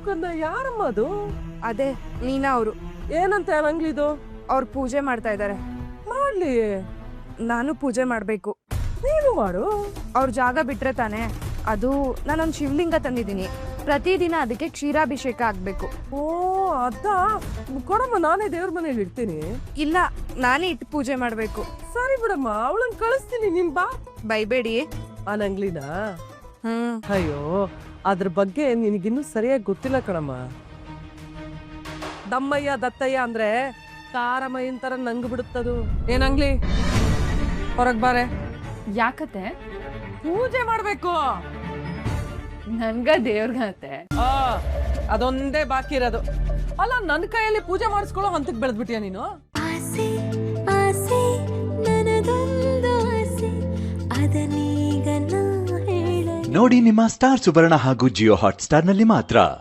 ಕನ್ನ ಯಾರಮ್ಮ ಅದು? ಅದೇ ನೀನಾ ಅವರು. ಏನಂತ ನಂಗ್ಲಿದು? ಅವ್ರು ಪೂಜೆ ಮಾಡ್ತಾ ಇದ್ದಾರೆ. ಮಾಡ್ಲಿ, ನಾನು ಪೂಜೆ ಮಾಡ್ಬೇಕು. ನೀನು ಮಾಡು. ಅವ್ರ ಜಾಗ ಬಿಟ್ರೆ ತಾನೆ. ಅದು ನಾನೊಂದು ಶಿವಲಿಂಗ ತಂದಿದ್ದೀನಿ, ಪ್ರತಿದಿನ ಅದಕ್ಕೆ ಕ್ಷೀರಾಭಿಷೇಕ ಆಗ್ಬೇಕು. ಓ ಅದ ಕೊಡಮ್ಮ, ನಾನೇ ದೇವ್ರ ಮನೇಲಿ ಇಡ್ತೀನಿ. ಇಲ್ಲ, ನಾನೇ ಇಟ್ಟು ಪೂಜೆ ಮಾಡ್ಬೇಕು. ಸರಿ ಬಿಡಮ್ಮ, ಅವಳನ್ನ ಕಳಿಸ್ತೀನಿ, ನೀನ್ ಬಾ. ಬೈಬೇಡಿ. ಆ ನಂಗ್ಲಿನ? ಹ್ಮ್. ಅಯ್ಯೋ, ಅದ್ರ ಬಗ್ಗೆ ನಿನಗಿನ್ನೂ ಸರಿಯಾಗಿ ಗೊತ್ತಿಲ್ಲ ಕಣಮ್ಮ. ದಮ್ಮಯ್ಯ ದತ್ತಯ್ಯ ಅಂದ್ರೆ ತಾರಮಯ್ಯನ್ ತರ ನಂಗು ಬಿಡುತ್ತದು. ಏನಂಗ್ಲಿ, ಹೊರಗ್ ಬಾರೆ. ಯಾಕತ್ತೆ? ಪೂಜೆ ಮಾಡ್ಬೇಕು. ನನ್ಗ ದೇವ್ರಿಗತ್ತೆ. ಅದೊಂದೇ ಬಾಕಿ ಇರೋದು. ಅಲ್ಲ, ನನ್ ಕೈಯಲ್ಲಿ ಪೂಜೆ ಮಾಡಿಸ್ಕೊಳ್ಳೋ ಹಂತಕ್ ಬೆಳೆದ್ಬಿಟ್ಟಿಯ ನೀನು? ಆಸೆ ಆಸೆ ನನದೊಂದು ಆಸೆ, ಅದನ್ನೀಗ ನಾ ಹೇಳಲು. ನೋಡಿ ನಿಮ್ಮ ಸ್ಟಾರ್ ಸುವರ್ಣ ಹಾಗೂ ಜಿಯೋ ಹಾಟ್ ಸ್ಟಾರ್ ನಲ್ಲಿ ಮಾತ್ರ.